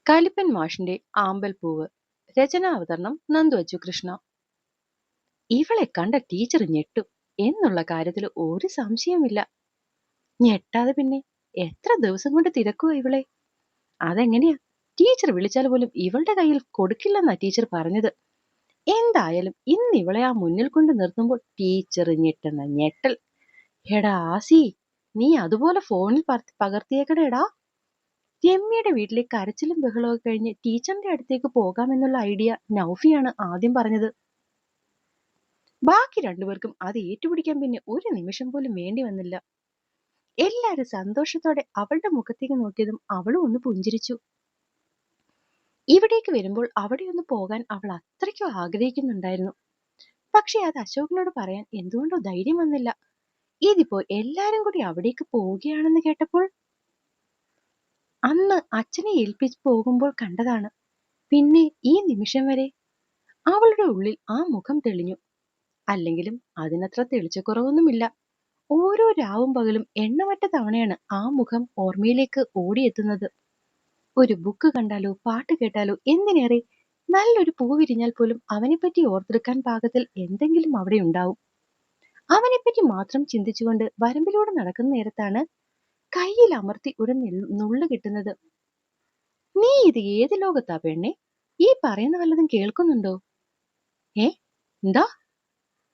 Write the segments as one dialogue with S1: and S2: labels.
S1: കലിപ്പൻ മാഷിന്റെ ആമ്പൽപ്പൂവ്. രചനാവതരണം നന്ദു അച്ചു കൃഷ്ണ. ഇവളെ കണ്ട ടീച്ചർ ഞെട്ടും എന്നുള്ള കാര്യത്തിൽ ഒരു സംശയമില്ല. ഞെട്ടാതെ പിന്നെ എത്ര ദിവസം കൊണ്ട് തിരക്കുവാ ഇവളെ. അതെങ്ങനെയാ? ടീച്ചർ വിളിച്ചാൽ പോലും ഇവളുടെ കയ്യിൽ കൊടുക്കില്ലെന്നാ ടീച്ചർ പറഞ്ഞത്. എന്തായാലും ഇന്ന് ഇവളെ ആ മുന്നിൽ കൊണ്ട് നിർത്തുമ്പോൾ ടീച്ചർ ഞെട്ടുന്ന ഞെട്ടൽ. എടാ ആസി, നീ അതുപോലെ ഫോണിൽ പകർത്തിയേക്കണേടാ. രമ്യയുടെ വീട്ടിലേക്ക് കരച്ചിലും ബഹളവും കഴിഞ്ഞ് ടീച്ചറിന്റെ അടുത്തേക്ക് പോകാമെന്നുള്ള ഐഡിയ നൗഫിയാണ് ആദ്യം പറഞ്ഞത്. ബാക്കി രണ്ടുപേർക്കും അത് ഏറ്റുപിടിക്കാൻ പിന്നെ ഒരു നിമിഷം പോലും വേണ്ടി വന്നില്ല. എല്ലാരും സന്തോഷത്തോടെ അവളുടെ മുഖത്തേക്ക് നോക്കിയതും അവളും ഒന്ന് പുഞ്ചിരിച്ചു. ഇവിടേക്ക് വരുമ്പോൾ അവിടെ ഒന്ന് പോകാൻ അവൾ അത്രയ്ക്കും ആഗ്രഹിക്കുന്നുണ്ടായിരുന്നു. പക്ഷെ അത് അശോകനോട് പറയാൻ എന്തുകൊണ്ടോ ധൈര്യം വന്നില്ല. ഇതിപ്പോ എല്ലാരും കൂടി അവിടേക്ക് പോവുകയാണെന്ന് കേട്ടപ്പോൾ അന്ന് അച്ഛനെ ഏൽപ്പിച്ച് പോകുമ്പോൾ കണ്ടതാണ്. പിന്നെ ഈ നിമിഷം വരെ അവളുടെ ഉള്ളിൽ ആ മുഖം തെളിഞ്ഞു. അല്ലെങ്കിലും അതിനത്ര തെളിച്ചക്കുറവൊന്നുമില്ല. ഓരോ രാവും പകലും എണ്ണമറ്റ തവണയാണ് ആ മുഖം ഓർമ്മയിലേക്ക് ഓടിയെത്തുന്നത്. ഒരു ബുക്ക് കണ്ടാലോ പാട്ട് കേട്ടാലോ എന്തിനേറെ നല്ലൊരു പൂ വിരിഞ്ഞാൽ പോലും അവനെപ്പറ്റി ഓർത്തെടുക്കാൻ പാകത്തിൽ എന്തെങ്കിലും അവിടെ ഉണ്ടാവും. അവനെപ്പറ്റി മാത്രം ചിന്തിച്ചുകൊണ്ട് വരമ്പിലൂടെ നടക്കുന്ന നേരത്താണ് കയ്യിൽ അമർത്തി ഒരു നുള്ളു കിട്ടുന്നത്. നീ ഇത് ഏത് ലോകത്താ പെണ്ണെ? ഈ പറയുന്ന വല്ലതും കേൾക്കുന്നുണ്ടോ? ഏ, എന്താ?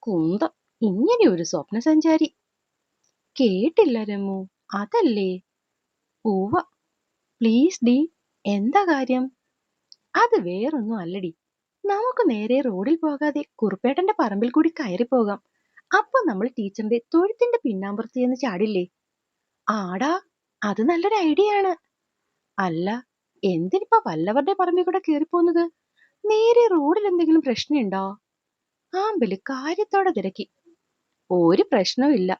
S1: കുന്തം, ഇങ്ങനെ ഒരു സ്വപ്നസഞ്ചാരി. കേട്ടില്ല രമു. അതല്ലേ? ഉവ്വ. പ്ലീസ് ഡി, എന്താ കാര്യം? അത് വേറൊന്നും അല്ലടി. നമുക്ക് നേരെ റോഡിൽ പോകാതെ കുറുപ്പേട്ടന്റെ പറമ്പിൽ കൂടി കയറി പോകാം. അപ്പൊ നമ്മൾ ടീച്ചറിന്റെ തൊഴുത്തിന്റെ പിന്നാമ്പുറത്ത് ചെന്ന് ചാടില്ലേ? ആടാ, അത് നല്ലൊരു ഐഡിയ ആണ്. അല്ല, എന്തിനിപ്പോ വല്ലവരുടെ പറമ്പിൽ കൂടെ കേറിപ്പോന്നത്? നേരെ റോഡിൽ എന്തെങ്കിലും പ്രശ്നമുണ്ടോ? ആമ്പല് കാര്യത്തോടെ തിരക്കി. ഒരു പ്രശ്നവും ഇല്ല.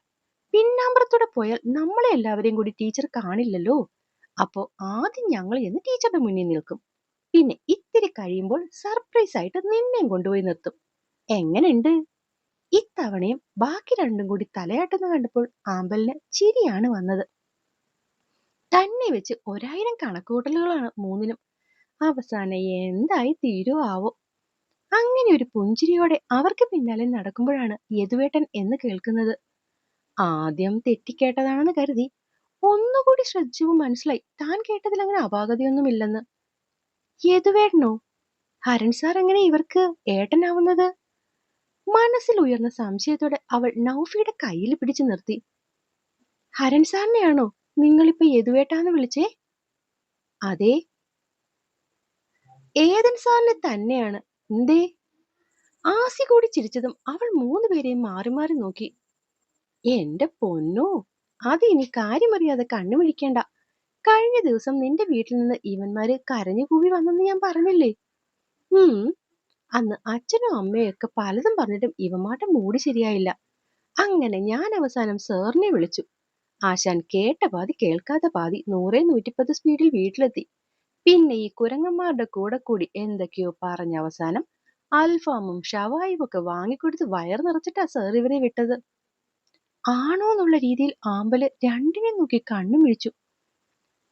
S1: പിന്നാമ്പുറത്തൂടെ പോയാൽ നമ്മളെ എല്ലാവരെയും കൂടി ടീച്ചർ കാണില്ലല്ലോ. അപ്പോ ആദ്യം ഞങ്ങൾ എന്ന് ടീച്ചറുടെ മുന്നിൽ നിൽക്കും. പിന്നെ ഇത്തിരി കഴിയുമ്പോൾ സർപ്രൈസ് ആയിട്ട് നിന്നെയും കൊണ്ടുപോയി നിർത്തും. എങ്ങനെയുണ്ട്? ഇത്തവണയും ബാക്കി രണ്ടും കൂടി തലയാട്ടുന്ന കണ്ടപ്പോൾ ആമ്പലിന് ചിരിയാണ് വന്നത്. തന്നെ വെച്ച് 1000 കണക്കുകൂട്ടലുകളാണ് മൂന്നിനും. അവസാനം എന്തായി തീരുവാവോ? അങ്ങനെ ഒരു പുഞ്ചിരിയോടെ അവർക്ക് പിന്നാലെ നടക്കുമ്പോഴാണ് യദുവേട്ടൻ എന്ന് കേൾക്കുന്നത്. ആദ്യം തെറ്റിക്കേട്ടതാണെന്ന് കരുതി ഒന്നുകൂടി ശ്രദ്ധിച്ചപ്പോൾ മനസ്സിലായി താൻ കേട്ടതിൽ അങ്ങനെ അപാകതയൊന്നുമില്ലെന്ന്. യദുവേട്ടനോ? ഹരൺ സാർ എങ്ങനെ ഇവർക്ക് ഏട്ടനാവുന്നത്? മനസ്സിൽ ഉയർന്ന സംശയത്തോടെ അവൾ നൗഫിയുടെ കയ്യിൽ പിടിച്ചു നിർത്തി. ഹരൺ സാറിനെയാണോ നിങ്ങളിപ്പോ യദുവേട്ടാന്ന് വിളിച്ചേ? അതെ. ഏതൻ സാറിനെ തന്നെയാണ്. എന്തേ? ആസി കൂടി ചിരിച്ചതും അവൾ 3 പേരെയും മാറി മാറി നോക്കി. എന്റെ പൊന്നോ, അത് ഇനി കാര്യമറിയാതെ കണ്ണുമിഴിക്കേണ്ട. കഴിഞ്ഞ ദിവസം നിന്റെ വീട്ടിൽ നിന്ന് ഇവന്മാര് കരഞ്ഞു കൂവി വന്നെന്ന് ഞാൻ പറഞ്ഞില്ലേ? അന്ന് അച്ഛനും അമ്മയും ഒക്കെ പലതും പറഞ്ഞിട്ടും ഇവന്മാരുടെ മൂഡ് ശരിയായില്ല. അങ്ങനെ ഞാൻ അവസാനം സാറിനെ വിളിച്ചു. ആശാൻ കേട്ട പാതി കേൾക്കാത്ത പാതി 100 110 സ്പീഡിൽ വീട്ടിലെത്തി. പിന്നെ ഈ കുരങ്ങന്മാരുടെ കൂടെ കൂടി എന്തൊക്കെയോ പറഞ്ഞ അവസാനം അൽഫാമും ഷവായും ഒക്കെ വാങ്ങിക്കൊടുത്ത് വയർ നിറച്ചിട്ടാ സാർ ഇവരെ വിട്ടത്. ആണോന്നുള്ള രീതിയിൽ ആമ്പല് രണ്ടിനെ നോക്കി കണ്ണും മിഴിച്ചു.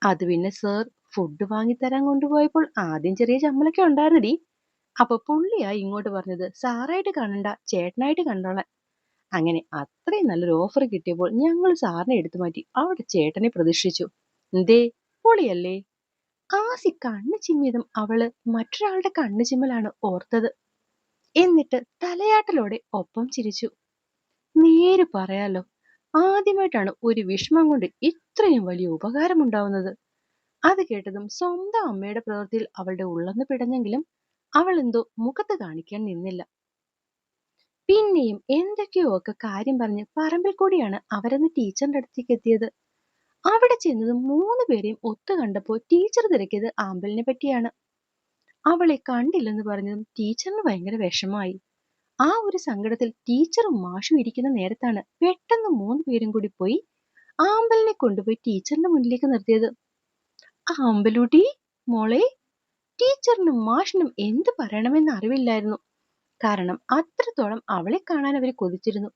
S1: അത് പിന്നെ സാർ ഫുഡ് വാങ്ങിത്തരാൻ കൊണ്ടുപോയപ്പോൾ ആദ്യം ചെറിയ ചമ്മലൊക്കെ ഉണ്ടായിരുന്നടി. അപ്പൊ പുള്ളിയായി ഇങ്ങോട്ട് പറഞ്ഞത് സാറായിട്ട് കാണണ്ട, ചേട്ടനായിട്ട് കണ്ടോളാൻ. അങ്ങനെ അത്രയും നല്ലൊരു ഓഫർ കിട്ടിയപ്പോൾ ഞങ്ങൾ സാറിനെ എടുത്തു മാറ്റി അവിടെ ചേട്ടനെ പ്രതീക്ഷിച്ചു. എന്തേ, പൊളിയല്ലേ? ആസി കണ്ണു ചിമ്മിയതും അവള് മറ്റൊരാളുടെ കണ്ണു ചിമ്മലാണ് ഓർത്തത്. എന്നിട്ട് തലയാട്ടലോടെ ഒപ്പം ചിരിച്ചു. നേര് പറയാലോ, ആദ്യമായിട്ടാണ് ഒരു വിഷമം കൊണ്ട് ഇത്രയും വലിയ ഉപകാരം ഉണ്ടാവുന്നത്. അത് കേട്ടതും സ്വന്തം അമ്മയുടെ പ്രവൃത്തിയിൽ അവളുടെ ഉള്ളൊന്ന് പിടഞ്ഞെങ്കിലും അവൾ എന്തോ മുഖത്ത് കാണിക്കാൻ നിന്നില്ല. പിന്നെയും എന്തൊക്കെയോ ഒക്കെ കാര്യം പറഞ്ഞ് പറമ്പിൽ കൂടിയാണ് അവരെന്ന് ടീച്ചറിന്റെ അടുത്തേക്ക് എത്തിയത്. അവിടെ ചെന്നതും 3 പേരെയും ഒത്തു കണ്ടപ്പോൾ ടീച്ചർ തിരക്കിയത് ആമ്പലിനെ പറ്റിയാണ്. അവളെ കണ്ടില്ലെന്ന് പറഞ്ഞതും ടീച്ചറിന് ഭയങ്കര വിഷമായി. ആ ഒരു സങ്കടത്തിൽ ടീച്ചറും മാഷും ഇരിക്കുന്ന നേരത്താണ് പെട്ടെന്ന് 3 പേരും കൂടി പോയി ആമ്പലിനെ കൊണ്ടുപോയി ടീച്ചറിന്റെ മുന്നിലേക്ക് നിർത്തിയത്. ആമ്പലൂട്ടി മോളെ, ടീച്ചറിനും മാഷിനും എന്ത് പറയണമെന്ന് അറിവില്ലായിരുന്നു. കാരണം അത്രത്തോളം അവളെ കാണാൻ അവര് കൊതിച്ചിരുന്നു.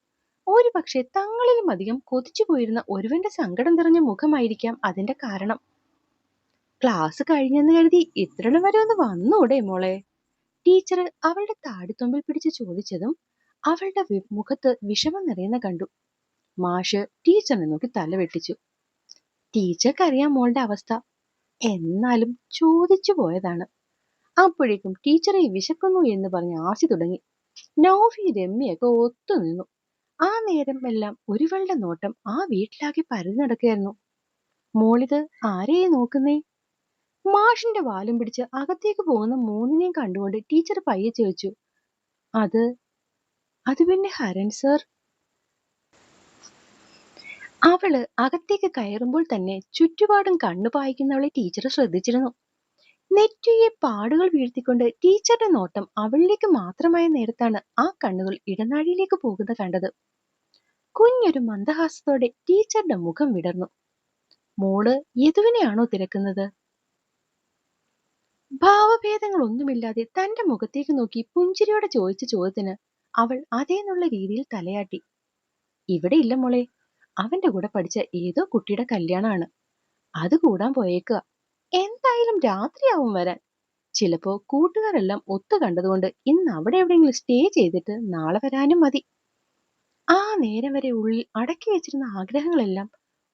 S1: ഒരു പക്ഷെ തങ്ങളിലും അധികം കൊതിച്ചു പോയിരുന്ന ഒരുവന്റെ സങ്കടം നിറഞ്ഞ മുഖമായിരിക്കാം അതിന്റെ കാരണം. ക്ലാസ് കഴിഞ്ഞെന്ന് കരുതി ഇത്രയും വരെ ഒന്ന് വന്നൂടെ മോളെ? ടീച്ചർ അവളുടെ താടിത്തൊമ്പിൽ പിടിച്ച് ചോദിച്ചതും അവളുടെ മുഖത്ത് വിഷമം നിറയുന്ന കണ്ടു. മാഷ് ടീച്ചറിനെ നോക്കി തല വെട്ടിച്ചു. ടീച്ചർക്കറിയാം മോളുടെ അവസ്ഥ, എന്നാലും ചോദിച്ചു പോയതാണ്. അപ്പോഴേക്കും ടീച്ചറെ വിശക്കുന്നു എന്ന് പറഞ്ഞ് ആസി തുടങ്ങി. നൗഫി രമ്യൊക്കെ ഒത്തുനിന്നു. ആ നേരം എല്ലാം ഒരുവളുടെ നോട്ടം ആ വീട്ടിലാകെ പരതി നടക്കുകയായിരുന്നു. മോളിത് ആരെയെ നോക്കുന്നേ? മാഷിന്റെ വാലും പിടിച്ച് അകത്തേക്ക് പോകുന്ന മൂന്നിനെയും കണ്ടുകൊണ്ട് ടീച്ചർ പയ്യെ ചോദിച്ചു. അത് അത് പിന്നെ ഹരൻ സർ. അവള് അകത്തേക്ക് കയറുമ്പോൾ തന്നെ ചുറ്റുപാടും കണ്ണു പായിക്കുന്നവളെ ടീച്ചർ ശ്രദ്ധിച്ചിരുന്നു. നെറ്റിയെ പാടുകൾ വീഴ്ത്തിക്കൊണ്ട് ടീച്ചറുടെ നോട്ടം അവളിലേക്ക് മാത്രമായ നേരത്താണ് ആ കണ്ണുകൾ ഇടനാഴിയിലേക്ക് പോകുന്നത് കണ്ടത്. കുഞ്ഞൊരു മന്ദഹാസത്തോടെ ടീച്ചറുടെ മുഖം വിടർന്നു. മോള് യദുവിനെയാണോ തിരക്കുന്നത്? ഭാവഭേദങ്ങളൊന്നുമില്ലാതെ തന്റെ മുഖത്തേക്ക് നോക്കി പുഞ്ചിരിയോടെ ചോദിച്ച ചോദ്യത്തിന് അവൾ അതേന്നുള്ള രീതിയിൽ തലയാട്ടി. ഇവിടെ ഇല്ല മോളെ, അവന്റെ കൂടെ പഠിച്ച ഏതോ കുട്ടിയുടെ കല്യാണമാണ്. അത് കൂടാൻ പോയേക്കുക. എന്തായാലും രാത്രിയാവും വരാൻ. ചിലപ്പോ കൂട്ടുകാരെല്ലാം ഒത്തു കണ്ടതുകൊണ്ട് ഇന്ന് അവിടെ എവിടെയെങ്കിലും സ്റ്റേ ചെയ്തിട്ട് നാളെ വരാനും മതി. ആ നേരം വരെ ഉള്ളിൽ അടക്കി വെച്ചിരുന്ന ആഗ്രഹങ്ങളെല്ലാം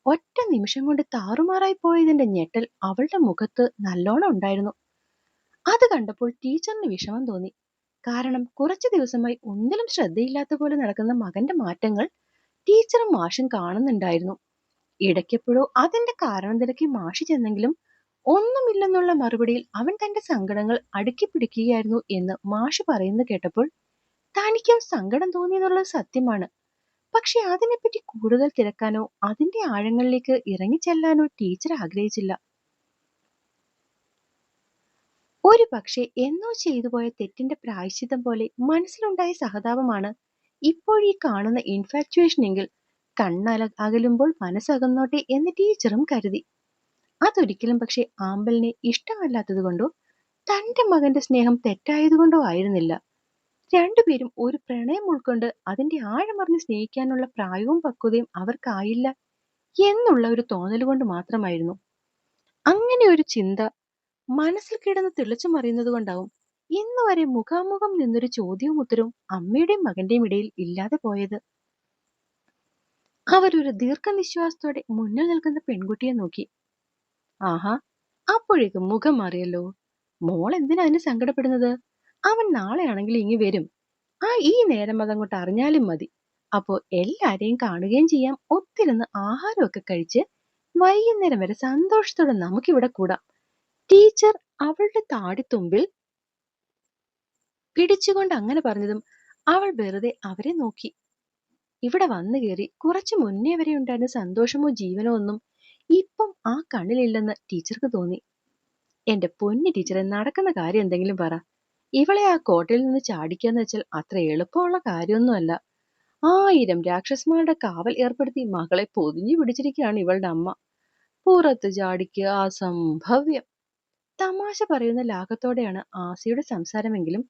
S1: ഒറ്റ നിമിഷം കൊണ്ട് താറുമാറായി പോയതിന്റെ ഞെട്ടൽ അവളുടെ മുഖത്ത് നല്ലോണം ഉണ്ടായിരുന്നു. അത് കണ്ടപ്പോൾ ടീച്ചറിന് വിഷമം തോന്നി. കാരണം കുറച്ചു ദിവസമായി ഒന്നിലും ശ്രദ്ധയില്ലാത്ത പോലെ നടക്കുന്ന മകന്റെ മാറ്റങ്ങൾ ടീച്ചറും മാഷും കാണുന്നുണ്ടായിരുന്നു. ഇടയ്ക്കെപ്പോഴോ അതിന്റെ കാരണം തിരക്കി മാഷി ചെന്നെങ്കിലും ഒന്നുമില്ലെന്നുള്ള മറുപടിയിൽ അവൻ തന്റെ സങ്കടങ്ങൾ അടുക്കി പിടിക്കുകയായിരുന്നു എന്ന് മാഷ് പറയുന്നത് കേട്ടപ്പോൾ തനിക്കും സങ്കടം തോന്നിയെന്നുള്ളത് സത്യമാണ്. പക്ഷെ അതിനെപ്പറ്റി കൂടുതൽ തിരക്കാനോ അതിന്റെ ആഴങ്ങളിലേക്ക് ഇറങ്ങിച്ചെല്ലാനോ ടീച്ചർ ആഗ്രഹിച്ചില്ല. ഒരു പക്ഷേ എന്നോ ചെയ്തുപോയ തെറ്റിന്റെ പ്രായശ്ചിത്തം പോലെ മനസ്സിലുണ്ടായ സഹതാപമാണ് ഇപ്പോഴീ കാണുന്ന ഇൻഫാക്ച്വേഷൻ എങ്കിൽ അകലുമ്പോൾ മനസ്സകന്നോട്ടെ എന്ന് ടീച്ചറും കരുതി. അതൊരിക്കലും പക്ഷെ ആമ്പലിനെ ഇഷ്ടമല്ലാത്തതുകൊണ്ടോ തന്റെ മകന്റെ സ്നേഹം തെറ്റായതുകൊണ്ടോ ആയിരുന്നില്ല. രണ്ടുപേരും ഒരു പ്രണയം ഉൾക്കൊണ്ട് അതിന്റെ ആഴമറിഞ്ഞ് സ്നേഹിക്കാനുള്ള പ്രായവും പക്വതയും അവർക്കായില്ല എന്നുള്ള ഒരു തോന്നലുകൊണ്ട് മാത്രമായിരുന്നു. അങ്ങനെ ഒരു ചിന്ത മനസ്സിൽ കിടന്ന് തിളച്ചു മറിയുന്നത് കൊണ്ടാവും ഇന്ന് വരെ മുഖാമുഖം നിന്നൊരു ചോദ്യവും ഉത്തരവും അമ്മയുടെയും മകന്റെയും ഇടയിൽ ഇല്ലാതെ പോയത്. അവരൊരു ദീർഘനിശ്വാസത്തോടെ മുന്നിൽ നിൽക്കുന്ന പെൺകുട്ടിയെ നോക്കി. ആഹാ, അപ്പോഴേക്കും മുഖം മാറിയല്ലോ. മോൾ എന്തിനാ അതിന് സങ്കടപ്പെടുന്നത്? അവൻ നാളെയാണെങ്കിൽ ഇങ്ങി വരും. ഈ നേരം അതങ്ങോട്ട് അറിഞ്ഞാലും മതി. അപ്പോ എല്ലാരെയും കാണുകയും ചെയ്യാം. ഒത്തിരുന്ന് ആഹാരമൊക്കെ കഴിച്ച് വൈകുന്നേരം വരെ സന്തോഷത്തോടെ നമുക്കിവിടെ കൂടാം. ടീച്ചർ അവളുടെ താടിത്തുമ്പിൽ പിടിച്ചുകൊണ്ട് അങ്ങനെ പറഞ്ഞതും അവൾ വെറുതെ അവരെ നോക്കി. ഇവിടെ വന്നു കയറി കുറച്ചു മുന്നേ വരെ ഉണ്ടായിരുന്ന സന്തോഷമോ ജീവനോ ഒന്നും ഇപ്പം ആ കണ്ണിലില്ലെന്ന് ടീച്ചർക്ക് തോന്നി. എന്റെ പൊന്നു ടീച്ചറെ, നടക്കുന്ന കാര്യം എന്തെങ്കിലും പറ. ഇവളെ ആ കോട്ടയിൽ നിന്ന് ചാടിക്കാന്ന് വെച്ചാൽ അത്ര എളുപ്പമുള്ള കാര്യമൊന്നുമല്ല. 1000 രാക്ഷസന്മാരുടെ കാവൽ ഏർപ്പെടുത്തി മകളെ പൊതിഞ്ഞു പിടിച്ചിരിക്കുകയാണ് ഇവളുടെ അമ്മ. പുറത്ത് ചാടിക്കുക അസംഭവ്യം. തമാശ പറയുന്ന ലാഘത്തോടെയാണ് ആസിയുടെ സംസാരമെങ്കിലും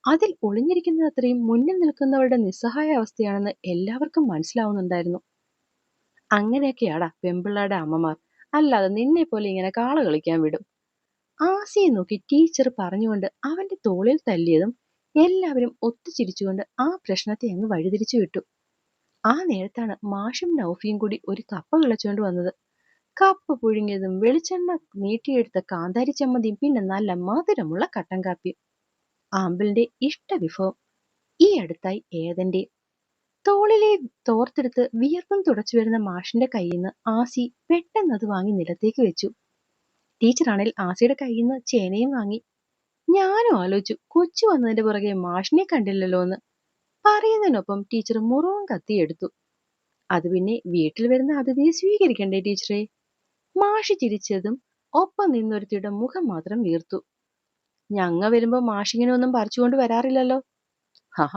S1: അതിൽ ഒളിഞ്ഞിരിക്കുന്നത് അത്രയും മുന്നിൽ നിൽക്കുന്നവരുടെ നിസ്സഹായ അവസ്ഥയാണെന്ന് എല്ലാവർക്കും മനസ്സിലാവുന്നുണ്ടായിരുന്നു. അങ്ങനെയൊക്കെയാടാ പെമ്പിള്ളാരുടെ അമ്മമാർ, അല്ലാതെ നിന്നെ പോലെ ഇങ്ങനെ കാള കളിക്കാൻ വിടും. ആസിയെ നോക്കി ടീച്ചർ പറഞ്ഞുകൊണ്ട് അവന്റെ തോളിൽ തല്ലിയതും എല്ലാവരും ഒത്തുചിരിച്ചുകൊണ്ട് ആ പ്രശ്നത്തെ അങ്ങ് വഴിതിരിച്ചു വിട്ടു. ആ നേരത്താണ് മാഷും നൗഫിയും കൂടി ഒരു കപ്പ കിളച്ചുകൊണ്ട് വന്നത്. കപ്പ പുഴുങ്ങിയതും വെളിച്ചെണ്ണ നീട്ടിയെടുത്ത കാന്താരി ചമ്മന്തിയും പിന്നെ നല്ല മധുരമുള്ള കട്ടൻ കാപ്പിയും. ആമ്പിളിന്റെ ഇഷ്ടവിഭവം. ഈ അടുത്തായി ഏതന്റെ തോളിലെ തോർത്തെടുത്ത് വിയർപ്പും തുടച്ചു വരുന്ന മാഷിന്റെ കയ്യിൽ നിന്ന് ആസി പെട്ടെന്ന് അത് വാങ്ങി നിലത്തേക്ക് വെച്ചു. ടീച്ചറാണെങ്കിൽ ആസിയുടെ കയ്യിൽ നിന്ന് ചേനയും വാങ്ങി. ഞാനും ആലോചിച്ചു, കൊച്ചു വന്നതിന്റെ പുറകെ മാഷിനെ കണ്ടില്ലല്ലോ എന്ന്. പറയുന്നതിനൊപ്പം ടീച്ചർ മുറവും കത്തിയെടുത്തു. അത് പിന്നെ വീട്ടിൽ വരുന്ന അതിഥിയെ സ്വീകരിക്കണ്ടേ ടീച്ചറെ? മാഷി ചിരിച്ചതും ഒപ്പം നിന്നൊരുത്തിയുടെ മുഖം മാത്രം വീർത്തു. ഞങ്ങ വരുമ്പോ മാഷിങ്ങനെ ഒന്നും പറിച്ചുകൊണ്ട് വരാറില്ലല്ലോ. ഹഹ,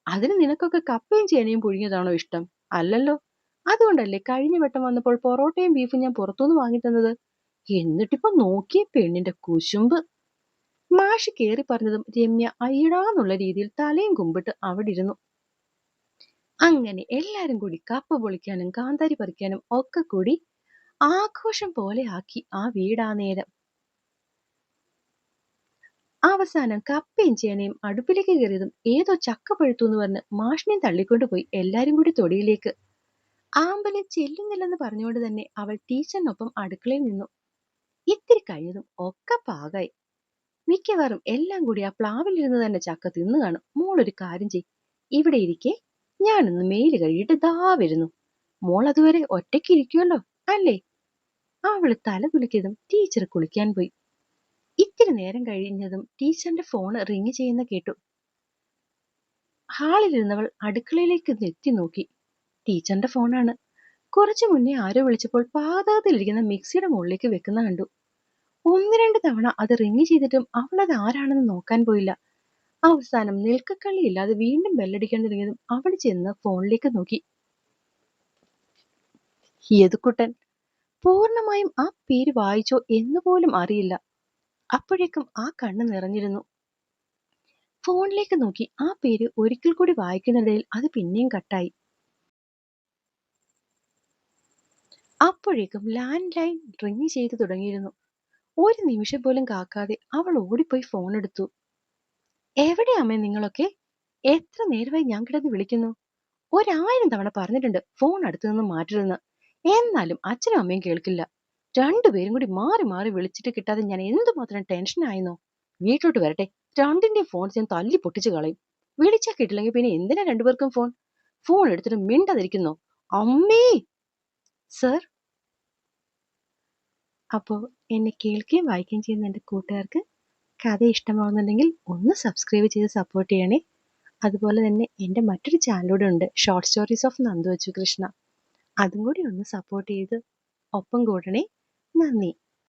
S1: അതിന് നിനക്കൊക്കെ കപ്പയും ചേനയും പുഴുങ്ങിയതാണോ ഇഷ്ടം? അല്ലല്ലോ. അതുകൊണ്ടല്ലേ കഴിഞ്ഞ വട്ടം വന്നപ്പോൾ പൊറോട്ടയും ബീഫും ഞാൻ പുറത്തുനിന്ന് വാങ്ങിത്തന്നത്. എന്നിട്ടിപ്പോ നോക്കിയേ പെണ്ണിന്റെ കുശുമ്പ്. മാഷ് കേറി പറഞ്ഞതും രമ്യ അയ്യടാന്നുള്ള രീതിയിൽ തലയും കുമ്പിട്ട് അവിടെ ഇരുന്നു. അങ്ങനെ എല്ലാരും കൂടി കപ്പ പൊളിക്കാനും കാന്താരി പറിക്കാനും ഒക്കെ കൂടി ആഘോഷം പോലെ ആക്കി ആ വീടാ നേരം. അവസാനം കപ്പയും ചേനയും അടുപ്പിലേക്ക് കയറിയതും ഏതോ ചക്ക പഴുത്തു എന്ന് പറഞ്ഞ് മാഷിനെയും തള്ളിക്കൊണ്ടുപോയി എല്ലാരും കൂടി തൊടിയിലേക്ക്. ആമ്പലി ചെല്ലുന്നില്ലെന്ന് പറഞ്ഞുകൊണ്ട് തന്നെ അവൾ ടീച്ചറിനൊപ്പം അടുക്കളയിൽ നിന്നു. ഇത്തിരി കഴിഞ്ഞതും ഒക്കെ പാകായി. മിക്കവാറും എല്ലാം കൂടി ആ പ്ലാവിലിരുന്ന് തന്നെ ചക്ക തിന്നു കാണും. മോളൊരു കാര്യം ചെയ്, ഇവിടെ ഇരിക്കെ, ഞാനൊന്ന് മെയില് കഴുകിയിട്ട് ദാ വരുന്നു. മോൾ അതുവരെ ഒറ്റയ്ക്ക് ഇരിക്കുമല്ലോ അല്ലേ? അവള് തല കുലുക്കിയതും ടീച്ചർ കുളിക്കാൻ പോയി. ഇത്തിരി നേരം കഴിഞ്ഞതും ടീച്ചറിന്റെ ഫോണ് റിങ് ചെയ്യുന്ന കേട്ടു. ഹാളിലിരുന്നവൾ അടുക്കളയിലേക്ക് എത്തി നോക്കി. ടീച്ചറിന്റെ ഫോണാണ്. കുറച്ചു മുന്നേ ആരോ വിളിച്ചപ്പോൾ പാതകത്തിലിരിക്കുന്ന മിക്സിയുടെ മുകളിലേക്ക് വെക്കുന്ന കണ്ടു. ഒന്ന് രണ്ട് തവണ അത് റിങ് ചെയ്തിട്ടും അവൾ അത് ആരാണെന്ന് നോക്കാൻ പോയില്ല. അവസാനം നിൽക്കക്കള്ളിയില്ലാതെ വീണ്ടും ബെല്ലടിക്കാൻ തുടങ്ങിയതും അവൾ ചെന്ന് ഫോണിലേക്ക് നോക്കി. യദുക്കുട്ടൻ. പൂർണ്ണമായും ആ പേര് വായിച്ചോ എന്നുപോലും അറിയില്ല. അപ്പോഴേക്കും ആ കണ്ണ് നിറഞ്ഞിരുന്നു. ഫോണിലേക്ക് നോക്കി ആ പേര് ഒരിക്കൽ കൂടി വായിക്കുന്നിടയിൽ അത് പിന്നെയും കട്ടായി. അപ്പോഴേക്കും ലാൻഡ് ലൈൻ റിങ് ചെയ്തു തുടങ്ങിയിരുന്നു. ഒരു നിമിഷം പോലും കാക്കാതെ അവൾ ഓടിപ്പോയി ഫോൺ എടുത്തു. എവിടെയാമേ നിങ്ങളൊക്കെ? എത്ര നേരമായി ഞാൻ കിടന്ന് വിളിക്കുന്നു. 1000 തവണ പറഞ്ഞിട്ടുണ്ട് ഫോൺ അടുത്തു നിന്ന് മാറ്റരുതെന്ന്. എന്നാലും അച്ഛനും അമ്മയും കേൾക്കില്ല. രണ്ടുപേരും കൂടി മാറി മാറി വിളിച്ചിട്ട് കിട്ടാതെ ഞാൻ എന്തുമാത്രം ടെൻഷനായെന്നോ. വീട്ടിലോട്ട് വരട്ടെ, രണ്ടിന്റെയും ഫോൺ ഞാൻ തല്ലി പൊട്ടിച്ചു കളയും. വിളിച്ചാൽ കിട്ടില്ലെങ്കിൽ പിന്നെ എന്തിനാ രണ്ടുപേർക്കും ഫോൺ? ഫോൺ എടുത്തിട്ട് മിണ്ടാതിരിക്കുന്നോ? അമ്മേ സർ. അപ്പോൾ എന്നെ കേൾക്കുകയും വായിക്കുകയും ചെയ്യുന്ന എൻ്റെ കൂട്ടുകാർക്ക് കഥ ഇഷ്ടമാവുന്നുണ്ടെങ്കിൽ ഒന്ന് സബ്സ്ക്രൈബ് ചെയ്ത് സപ്പോർട്ട് ചെയ്യണേ. അതുപോലെ തന്നെ എൻ്റെ മറ്റൊരു ചാനലൂടെ ഉണ്ട്, short stories of Nandu Achu Krishna. അതും കൂടി ഒന്ന് സപ്പോർട്ട് ചെയ്ത് ഒപ്പം കൂടണേ. നന്ദി.